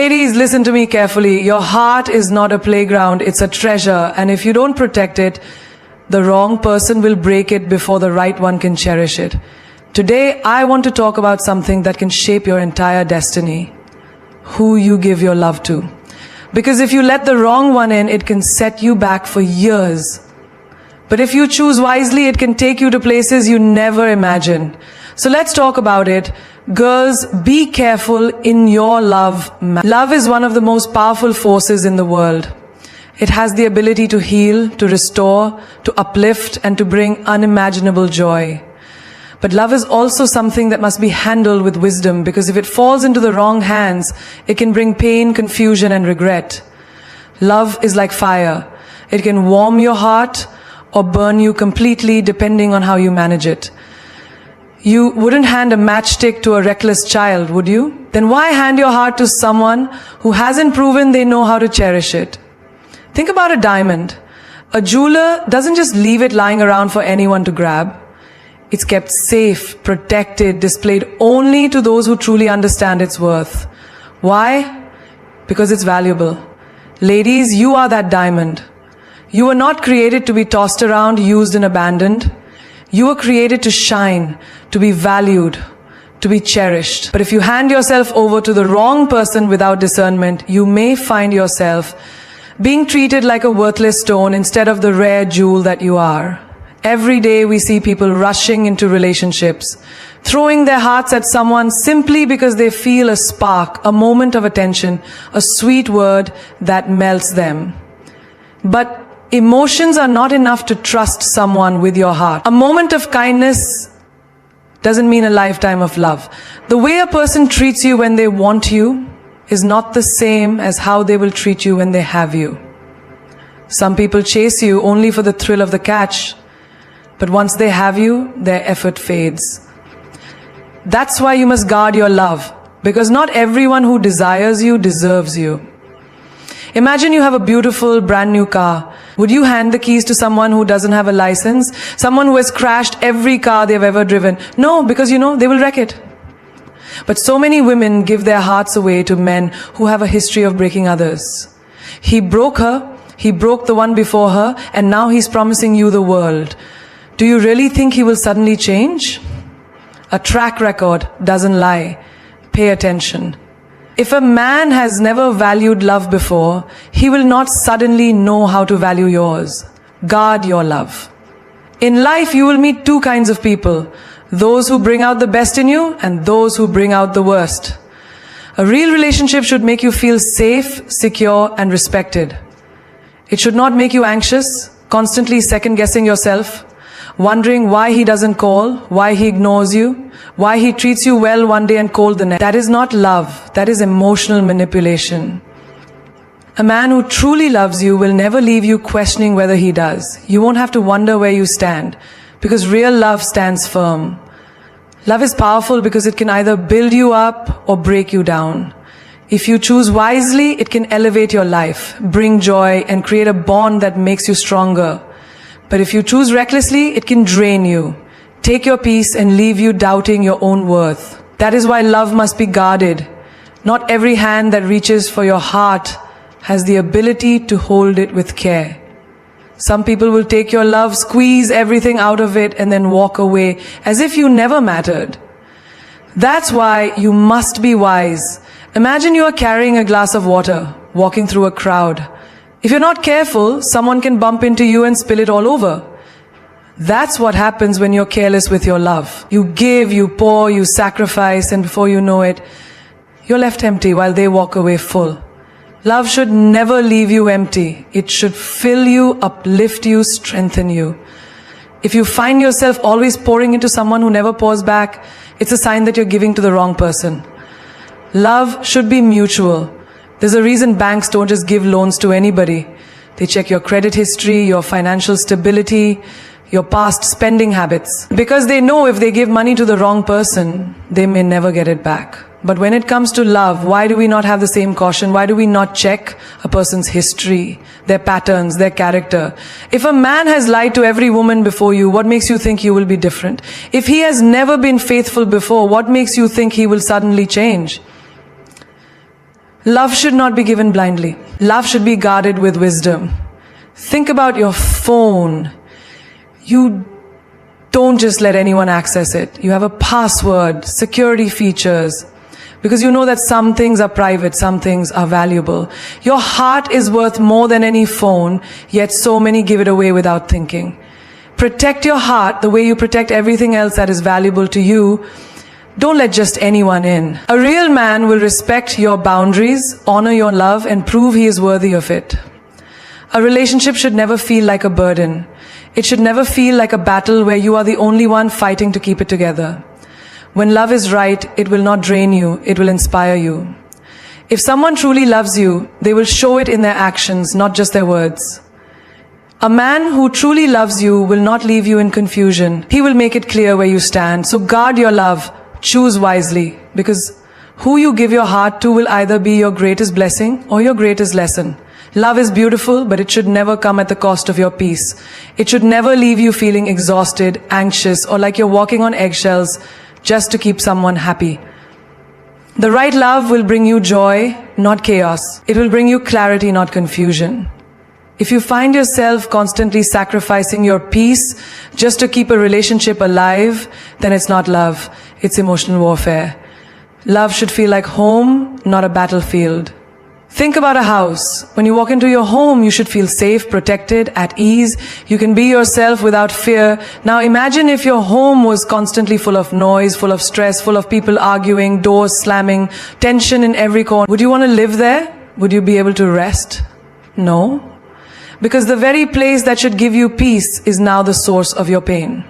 Ladies, listen to me carefully. Your heart is not a playground, it's a treasure. And if you don't protect it, the wrong person will break it before the right one can cherish it. Today, I want to talk about something that can shape your entire destiny. Who you give your love to. Because if you let the wrong one in, it can set you back for years. But if you choose wisely, it can take you to places you never imagined. So let's talk about it. Girls, be careful in your love. Love is one of the most powerful forces in the world. It has the ability to heal, to restore, to uplift, and to bring unimaginable joy. But love is also something that must be handled with wisdom, because if it falls into the wrong hands, it can bring pain, confusion, and regret. Love is like fire. It can warm your heart or burn you completely depending on how you manage it. You wouldn't hand a matchstick to a reckless child, would you? Then why hand your heart to someone who hasn't proven they know how to cherish it? Think about a diamond. A jeweler doesn't just leave it lying around for anyone to grab. It's kept safe, protected, displayed only to those who truly understand its worth. Why? Because it's valuable. Ladies, you are that diamond. You were not created to be tossed around, used and abandoned. You were created to shine, to be valued, to be cherished. But if you hand yourself over to the wrong person without discernment, you may find yourself being treated like a worthless stone instead of the rare jewel that you are. Every day we see people rushing into relationships, throwing their hearts at someone simply because they feel a spark, a moment of attention, a sweet word that melts them. But emotions are not enough to trust someone with your heart. A moment of kindness doesn't mean a lifetime of love. The way a person treats you when they want you is not the same as how they will treat you when they have you. Some people chase you only for the thrill of the catch, but once they have you, their effort fades. That's why you must guard your love, because not everyone who desires you deserves you. Imagine you have a beautiful brand new car. Would you hand the keys to someone who doesn't have a license? Someone who has crashed every car they've ever driven? No, because they will wreck it. But so many women give their hearts away to men who have a history of breaking others. He broke her, he broke the one before her, and now he's promising you the world. Do you really think he will suddenly change? A track record doesn't lie. Pay attention. If a man has never valued love before, he will not suddenly know how to value yours. Guard your love. In life, you will meet two kinds of people. Those who bring out the best in you and those who bring out the worst. A real relationship should make you feel safe, secure, and respected. It should not make you anxious, constantly second-guessing yourself, wondering why he doesn't call, why he ignores you, why he treats you well one day and cold the next. That is not love. That is emotional manipulation. A man who truly loves you will never leave you questioning whether he does. You won't have to wonder where you stand, because real love stands firm. Love is powerful because it can either build you up or break you down. If you choose wisely, it can elevate your life, bring joy, and create a bond that makes you stronger. But if you choose recklessly, it can drain you, take your peace, and leave you doubting your own worth. That is why love must be guarded. Not every hand that reaches for your heart has the ability to hold it with care. Some people will take your love, squeeze everything out of it, and then walk away as if you never mattered. That's why you must be wise. Imagine you are carrying a glass of water, walking through a crowd. If you're not careful, someone can bump into you and spill it all over. That's what happens when you're careless with your love. You give, you pour, you sacrifice, and before you know it, you're left empty while they walk away full. Love should never leave you empty. It should fill you, uplift you, strengthen you. If you find yourself always pouring into someone who never pours back, it's a sign that you're giving to the wrong person. Love should be mutual. There's a reason banks don't just give loans to anybody. They check your credit history, your financial stability, your past spending habits. Because they know if they give money to the wrong person, they may never get it back. But when it comes to love, why do we not have the same caution? Why do we not check a person's history, their patterns, their character? If a man has lied to every woman before you, what makes you think you will be different? If he has never been faithful before, what makes you think he will suddenly change? Love should not be given blindly. Love should be guarded with wisdom. Think about your phone. You don't just let anyone access it. You have a password, security features, because you know that some things are private, some things are valuable. Your heart is worth more than any phone, yet so many give it away without thinking. Protect your heart the way you protect everything else that is valuable to you. Don't let just anyone in. A real man will respect your boundaries, honor your love, and prove he is worthy of it. A relationship should never feel like a burden. It should never feel like a battle where you are the only one fighting to keep it together. When love is right, it will not drain you, it will inspire you. If someone truly loves you, they will show it in their actions, not just their words. A man who truly loves you will not leave you in confusion. He will make it clear where you stand. So guard your love. Choose wisely, because who you give your heart to will either be your greatest blessing or your greatest lesson. Love is beautiful, but it should never come at the cost of your peace. It should never leave you feeling exhausted, anxious, or like you're walking on eggshells just to keep someone happy. The right love will bring you joy, not chaos. It will bring you clarity, not confusion. If you find yourself constantly sacrificing your peace just to keep a relationship alive, then it's not love, it's emotional warfare. Love should feel like home, not a battlefield. Think about a house. When you walk into your home, you should feel safe, protected, at ease. You can be yourself without fear. Now imagine if your home was constantly full of noise, full of stress, full of people arguing, doors slamming, tension in every corner. Would you want to live there? Would you be able to rest? No. Because the very place that should give you peace is now the source of your pain.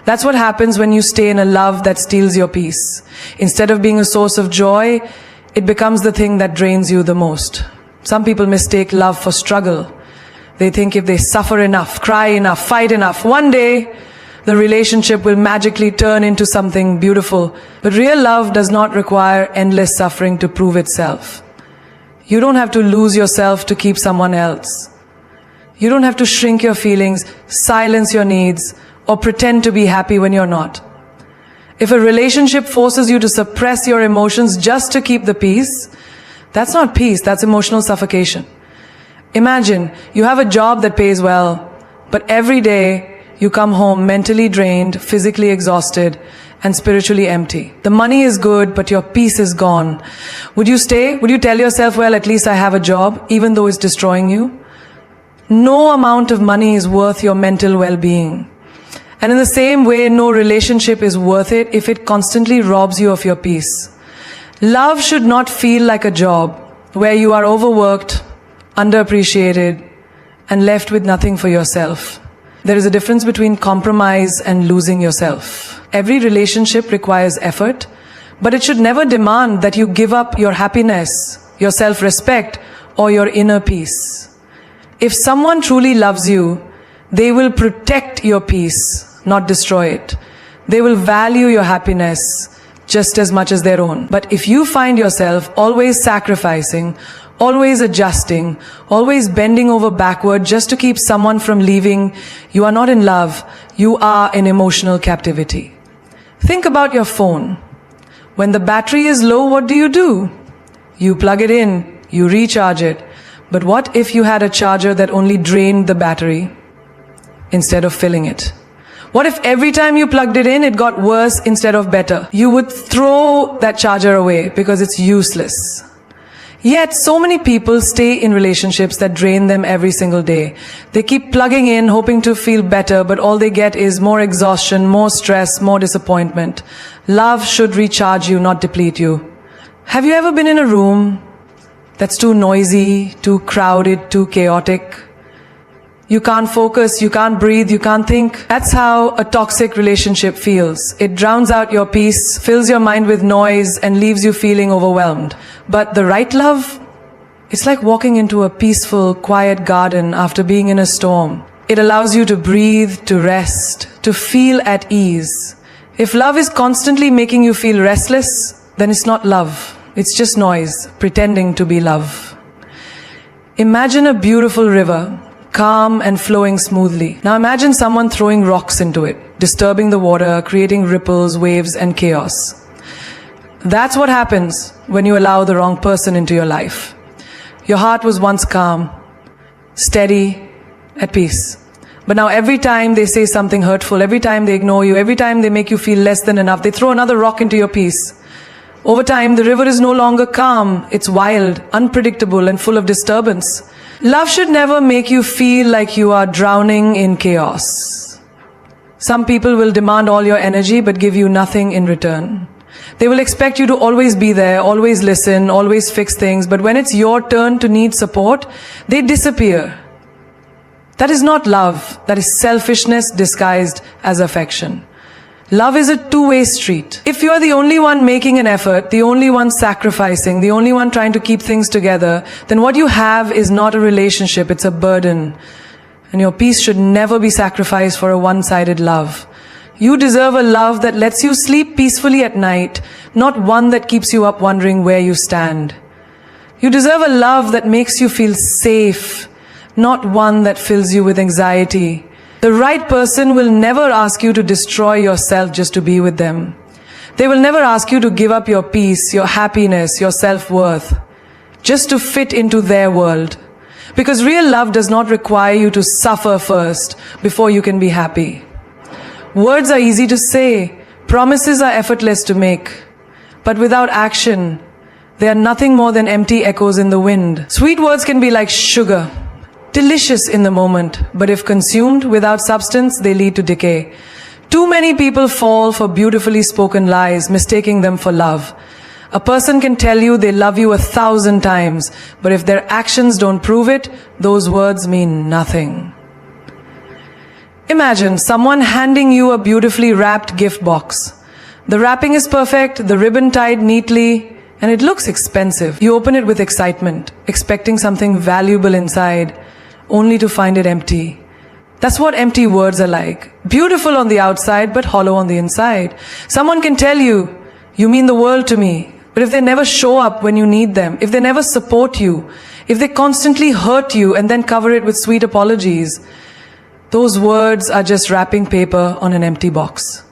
That's what happens when you stay in a love that steals your peace. Instead of being a source of joy, it becomes the thing that drains you the most. Some people mistake love for struggle. They think if they suffer enough, cry enough, fight enough, one day the relationship will magically turn into something beautiful. But real love does not require endless suffering to prove itself. You don't have to lose yourself to keep someone else. You don't have to shrink your feelings, silence your needs, or pretend to be happy when you're not. If a relationship forces you to suppress your emotions just to keep the peace, that's not peace, that's emotional suffocation. Imagine you have a job that pays well, but every day you come home mentally drained, physically exhausted, and spiritually empty. The money is good, but your peace is gone. Would you stay? Would you tell yourself, well, at least I have a job, even though it's destroying you? No amount of money is worth your mental well-being. And in the same way, no relationship is worth it if it constantly robs you of your peace. Love should not feel like a job where you are overworked, underappreciated, and left with nothing for yourself. There is a difference between compromise and losing yourself. Every relationship requires effort, but it should never demand that you give up your happiness, your self-respect, or your inner peace. If someone truly loves you, they will protect your peace, not destroy it. They will value your happiness just as much as their own. But if you find yourself always sacrificing, always adjusting, always bending over backward just to keep someone from leaving, you are not in love, you are in emotional captivity. Think about your phone. When the battery is low, what do? You plug it in, you recharge it. But what if you had a charger that only drained the battery instead of filling it? What if every time you plugged it in, it got worse instead of better? You would throw that charger away because it's useless. Yet so many people stay in relationships that drain them every single day. They keep plugging in, hoping to feel better, but all they get is more exhaustion, more stress, more disappointment. Love should recharge you, not deplete you. Have you ever been in a room that's too noisy, too crowded, too chaotic? You can't focus, you can't breathe, you can't think. That's how a toxic relationship feels. It drowns out your peace, fills your mind with noise, and leaves you feeling overwhelmed. But the right love, it's like walking into a peaceful, quiet garden after being in a storm. It allows you to breathe, to rest, to feel at ease. If love is constantly making you feel restless, then it's not love. It's just noise, pretending to be love. Imagine a beautiful river, calm and flowing smoothly. Now imagine someone throwing rocks into it, disturbing the water, creating ripples, waves, and chaos. That's what happens when you allow the wrong person into your life. Your heart was once calm, steady, at peace. But now every time they say something hurtful, every time they ignore you, every time they make you feel less than enough, they throw another rock into your peace. Over time, the river is no longer calm. It's wild, unpredictable, and full of disturbance. Love should never make you feel like you are drowning in chaos. Some people will demand all your energy but give you nothing in return. They will expect you to always be there, always listen, always fix things, but when it's your turn to need support, they disappear. That is not love. That is selfishness disguised as affection. Love is a two-way street. If you are the only one making an effort, the only one sacrificing, the only one trying to keep things together, then what you have is not a relationship, it's a burden. And your peace should never be sacrificed for a one-sided love. You deserve a love that lets you sleep peacefully at night, not one that keeps you up wondering where you stand. You deserve a love that makes you feel safe, not one that fills you with anxiety. The right person will never ask you to destroy yourself just to be with them. They will never ask you to give up your peace, your happiness, your self-worth, just to fit into their world. Because real love does not require you to suffer first before you can be happy. Words are easy to say, promises are effortless to make, but without action, they are nothing more than empty echoes in the wind. Sweet words can be like sugar, delicious in the moment, but if consumed without substance, they lead to decay. Too many people fall for beautifully spoken lies, mistaking them for love. A person can tell you they love you 1,000 times, but if their actions don't prove it, those words mean nothing. Imagine someone handing you a beautifully wrapped gift box. The wrapping is perfect, the ribbon tied neatly, and it looks expensive. You open it with excitement, expecting something valuable inside, only to find it empty. That's what empty words are like. Beautiful on the outside, but hollow on the inside. Someone can tell you, you mean the world to me, but if they never show up when you need them, if they never support you, if they constantly hurt you and then cover it with sweet apologies, those words are just wrapping paper on an empty box.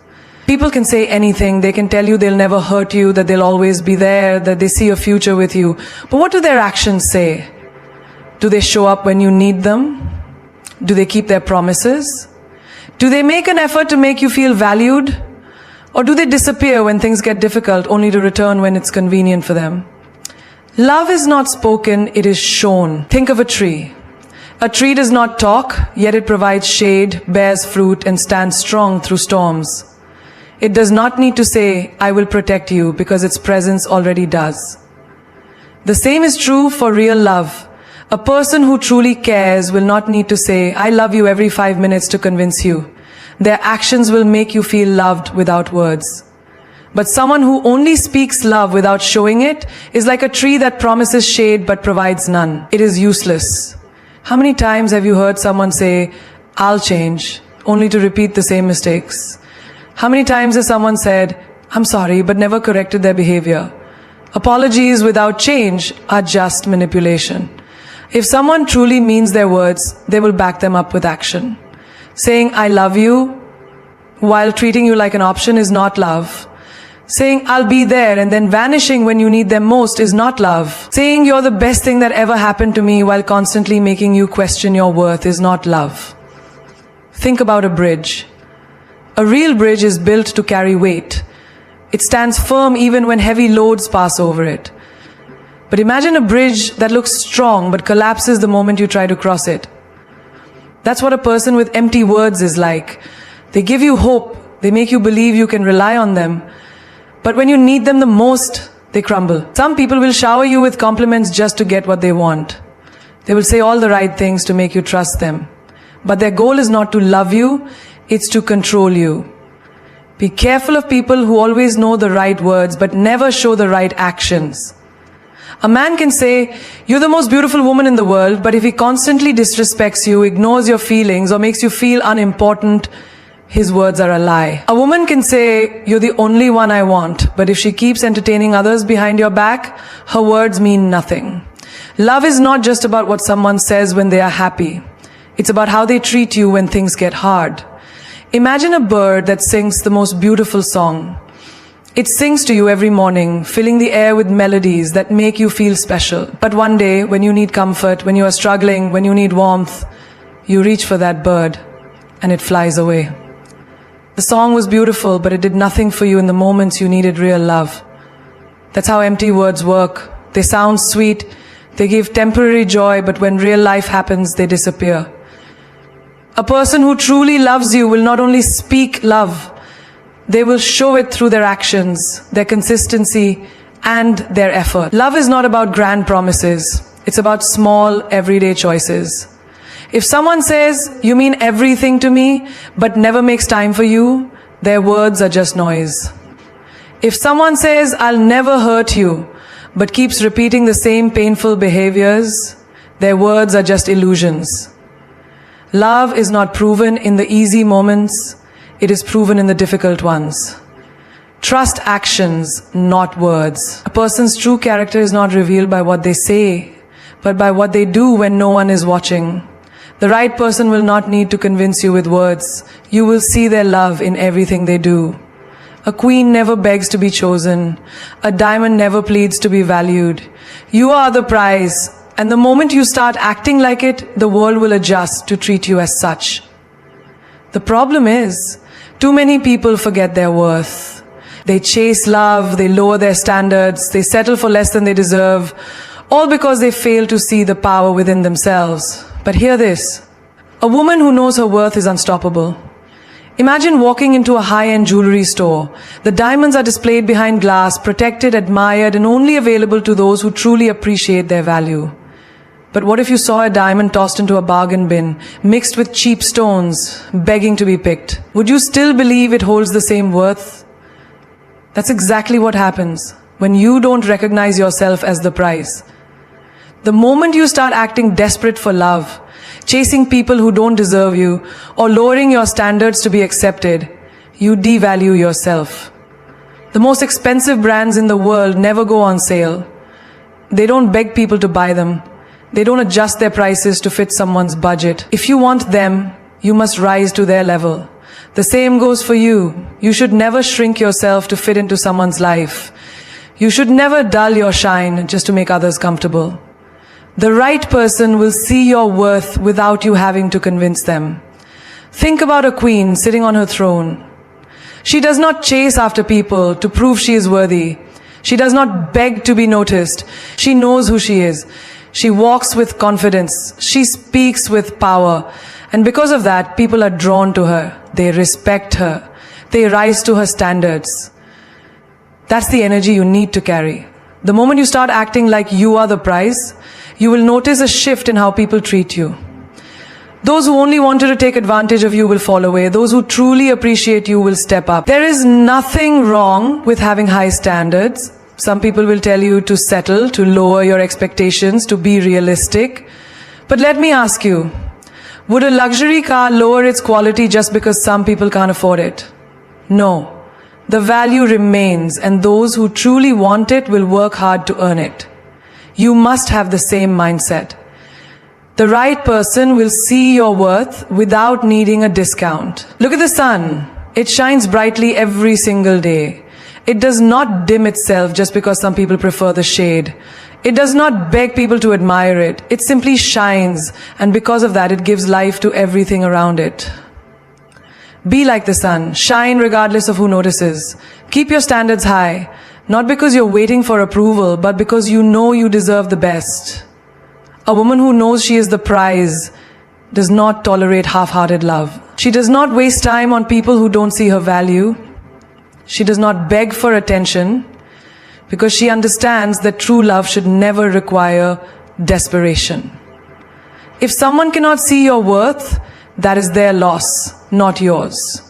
People can say anything. They can tell you they'll never hurt you, that they'll always be there, that they see a future with you. But what do their actions say? Do they show up when you need them? Do they keep their promises? Do they make an effort to make you feel valued? Or do they disappear when things get difficult, only to return when it's convenient for them? Love is not spoken, it is shown. Think of a tree. A tree does not talk, yet it provides shade, bears fruit, and stands strong through storms. It does not need to say, I will protect you, because its presence already does. The same is true for real love. A person who truly cares will not need to say, I love you every 5 minutes to convince you. Their actions will make you feel loved without words. But someone who only speaks love without showing it is like a tree that promises shade but provides none. It is useless. How many times have you heard someone say, I'll change, only to repeat the same mistakes? How many times has someone said, I'm sorry, but never corrected their behavior? Apologies without change are just manipulation. If someone truly means their words, they will back them up with action. Saying, I love you, while treating you like an option is not love. Saying, I'll be there and then vanishing when you need them most is not love. Saying, you're the best thing that ever happened to me while constantly making you question your worth is not love. Think about a bridge. A real bridge is built to carry weight. It stands firm even when heavy loads pass over it. But imagine a bridge that looks strong but collapses the moment you try to cross it. That's what a person with empty words is like. They give you hope. They make you believe you can rely on them. But when you need them the most, they crumble. Some people will shower you with compliments just to get what they want. They will say all the right things to make you trust them. But their goal is not to love you, it's to control you. Be careful of people who always know the right words but never show the right actions. A man can say, you're the most beautiful woman in the world, but if he constantly disrespects you, ignores your feelings, or makes you feel unimportant, his words are a lie. A woman can say, you're the only one I want, but if she keeps entertaining others behind your back, her words mean nothing. Love is not just about what someone says when they are happy. It's about how they treat you when things get hard. Imagine a bird that sings the most beautiful song. It sings to you every morning, filling the air with melodies that make you feel special. But one day, when you need comfort, when you are struggling, when you need warmth, you reach for that bird and it flies away. The song was beautiful, but it did nothing for you in the moments you needed real love. That's how empty words work. They sound sweet, they give temporary joy, but when real life happens, they disappear. A person who truly loves you will not only speak love, they will show it through their actions, their consistency, and their effort. Love is not about grand promises. It's about small, everyday choices. If someone says, "You mean everything to me," but never makes time for you, their words are just noise. If someone says, "I'll never hurt you," but keeps repeating the same painful behaviors, their words are just illusions. Love is not proven in the easy moments. It is proven in the difficult ones. Trust actions, not words. A person's true character is not revealed by what they say, but by what they do when no one is watching. The right person will not need to convince you with words. You will see their love in everything they do. A queen never begs to be chosen. A diamond never pleads to be valued. You are the prize, and the moment you start acting like it, the world will adjust to treat you as such. The problem is, too many people forget their worth. They chase love, they lower their standards, they settle for less than they deserve, all because they fail to see the power within themselves. But hear this, a woman who knows her worth is unstoppable. Imagine walking into a high-end jewelry store. The diamonds are displayed behind glass, protected, admired, and only available to those who truly appreciate their value. But what if you saw a diamond tossed into a bargain bin, mixed with cheap stones, begging to be picked? Would you still believe it holds the same worth? That's exactly what happens when you don't recognize yourself as the prize. The moment you start acting desperate for love, chasing people who don't deserve you, or lowering your standards to be accepted, you devalue yourself. The most expensive brands in the world never go on sale. They don't beg people to buy them. They don't adjust their prices to fit someone's budget. If you want them, you must rise to their level. The same goes for you. You should never shrink yourself to fit into someone's life. You should never dull your shine just to make others comfortable. The right person will see your worth without you having to convince them. Think about a queen sitting on her throne. She does not chase after people to prove she is worthy. She does not beg to be noticed. She knows who she is. She walks with confidence. She speaks with power. And because of that, people are drawn to her. They respect her. They rise to her standards. That's the energy you need to carry. The moment you start acting like you are the prize, you will notice a shift in how people treat you. Those who only wanted to take advantage of you will fall away. Those who truly appreciate you will step up. There is nothing wrong with having high standards. Some people will tell you to settle, to lower your expectations, to be realistic. But let me ask you, would a luxury car lower its quality just because some people can't afford it? No. The value remains, and those who truly want it will work hard to earn it. You must have the same mindset. The right person will see your worth without needing a discount. Look at the sun. It shines brightly every single day. It does not dim itself just because some people prefer the shade. It does not beg people to admire it. It simply shines, and because of that, it gives life to everything around it. Be like the sun. Shine regardless of who notices. Keep your standards high, not because you're waiting for approval, but because you know you deserve the best. A woman who knows she is the prize does not tolerate half-hearted love. She does not waste time on people who don't see her value. She does not beg for attention because she understands that true love should never require desperation. If someone cannot see your worth, that is their loss, not yours.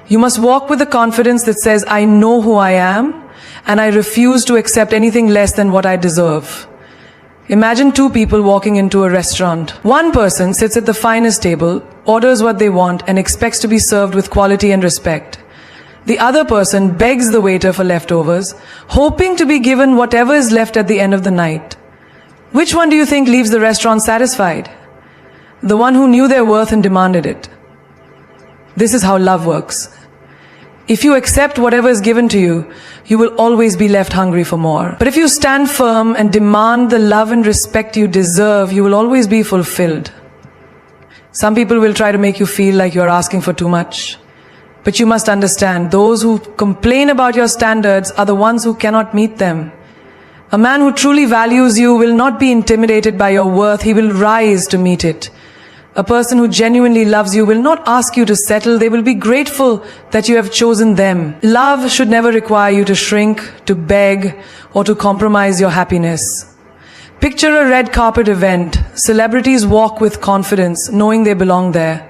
You must walk with a confidence that says, I know who I am, and I refuse to accept anything less than what I deserve. Imagine two people walking into a restaurant. One person sits at the finest table, orders what they want, and expects to be served with quality and respect. The other person begs the waiter for leftovers, hoping to be given whatever is left at the end of the night. Which one do you think leaves the restaurant satisfied? The one who knew their worth and demanded it. This is how love works. If you accept whatever is given to you, you will always be left hungry for more. But if you stand firm and demand the love and respect you deserve, you will always be fulfilled. Some people will try to make you feel like you're asking for too much. But you must understand, those who complain about your standards are the ones who cannot meet them. A man who truly values you will not be intimidated by your worth, he will rise to meet it. A person who genuinely loves you will not ask you to settle, they will be grateful that you have chosen them. Love should never require you to shrink, to beg, or to compromise your happiness. Picture a red carpet event. Celebrities walk with confidence, knowing they belong there.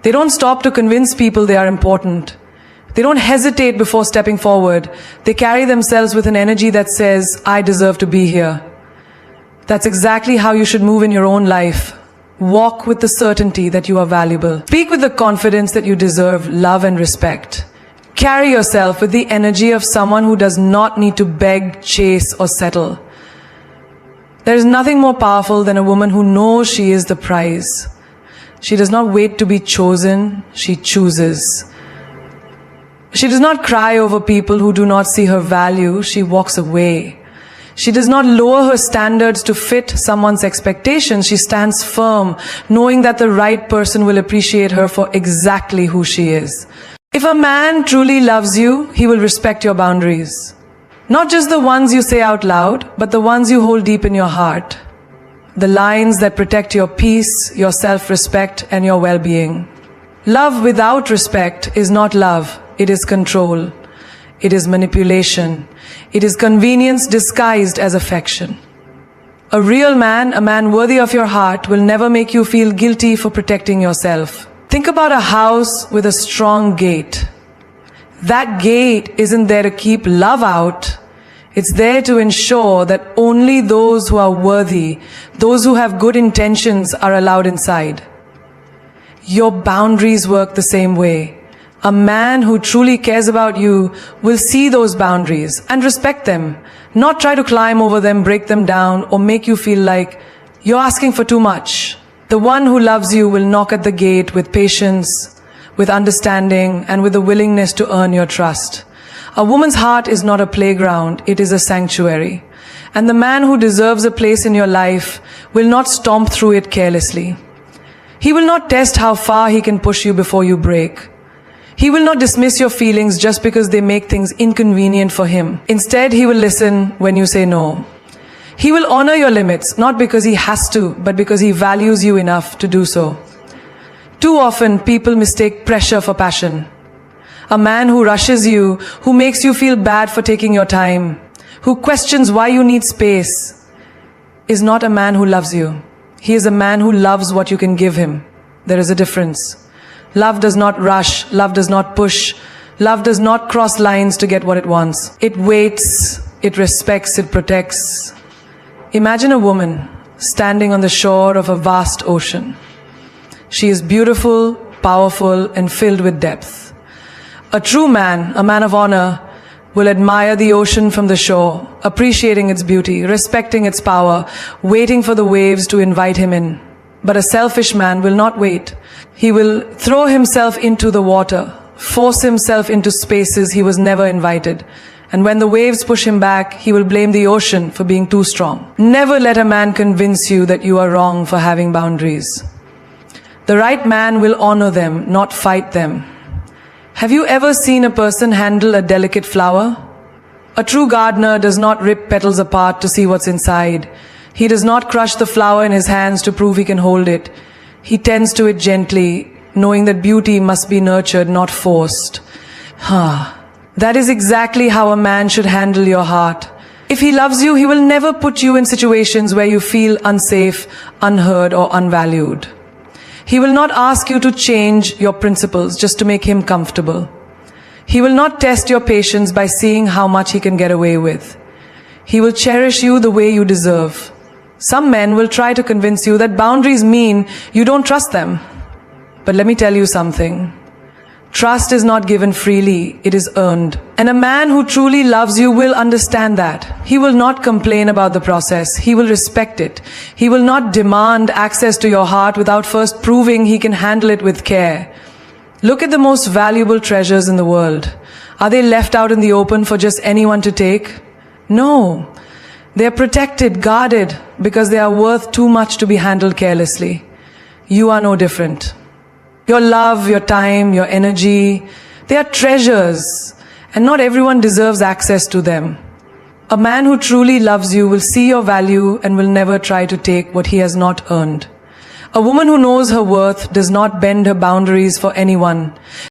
They don't stop to convince people they are important. They don't hesitate before stepping forward. They carry themselves with an energy that says, I deserve to be here. That's exactly how you should move in your own life. Walk with the certainty that you are valuable. Speak with the confidence that you deserve love and respect. Carry yourself with the energy of someone who does not need to beg, chase, or settle. There is nothing more powerful than a woman who knows she is the prize. She does not wait to be chosen, she chooses. She does not cry over people who do not see her value, she walks away. She does not lower her standards to fit someone's expectations. She stands firm, knowing that the right person will appreciate her for exactly who she is. If a man truly loves you, he will respect your boundaries. Not just the ones you say out loud, but the ones you hold deep in your heart. The lines that protect your peace, your self-respect, and your well-being. Love without respect is not love, it is control. It is manipulation. It is convenience disguised as affection. A real man, a man worthy of your heart, will never make you feel guilty for protecting yourself. Think about a house with a strong gate. That gate isn't there to keep love out. It's there to ensure that only those who are worthy, those who have good intentions, are allowed inside. Your boundaries work the same way. A man who truly cares about you will see those boundaries and respect them, not try to climb over them, break them down, or make you feel like you're asking for too much. The one who loves you will knock at the gate with patience, with understanding, and with the willingness to earn your trust. A woman's heart is not a playground, it is a sanctuary. And the man who deserves a place in your life will not stomp through it carelessly. He will not test how far he can push you before you break. He will not dismiss your feelings just because they make things inconvenient for him. Instead, he will listen when you say no. He will honor your limits, not because he has to, but because he values you enough to do so. Too often, people mistake pressure for passion. A man who rushes you, who makes you feel bad for taking your time, who questions why you need space, is not a man who loves you. He is a man who loves what you can give him. There is a difference. Love does not rush, love does not push, love does not cross lines to get what it wants. It waits, it respects, it protects. Imagine a woman standing on the shore of a vast ocean. She is beautiful, powerful, and filled with depth. A true man, a man of honor, will admire the ocean from the shore, appreciating its beauty, respecting its power, waiting for the waves to invite him in. But a selfish man will not wait. He will throw himself into the water, force himself into spaces he was never invited. And when the waves push him back, he will blame the ocean for being too strong. Never let a man convince you that you are wrong for having boundaries. The right man will honor them, not fight them. Have you ever seen a person handle a delicate flower? A true gardener does not rip petals apart to see what's inside. He does not crush the flower in his hands to prove he can hold it. He tends to it gently, knowing that beauty must be nurtured, not forced. That is exactly how a man should handle your heart. If he loves you, he will never put you in situations where you feel unsafe, unheard, or unvalued. He will not ask you to change your principles just to make him comfortable. He will not test your patience by seeing how much he can get away with. He will cherish you the way you deserve. Some men will try to convince you that boundaries mean you don't trust them. But let me tell you something. Trust is not given freely, it is earned. And a man who truly loves you will understand that. He will not complain about the process, he will respect it. He will not demand access to your heart without first proving he can handle it with care. Look at the most valuable treasures in the world. Are they left out in the open for just anyone to take? No. They are protected, guarded, because they are worth too much to be handled carelessly. You are no different. Your love, your time, your energy, they are treasures, and not everyone deserves access to them. A man who truly loves you will see your value and will never try to take what he has not earned. A woman who knows her worth does not bend her boundaries for anyone.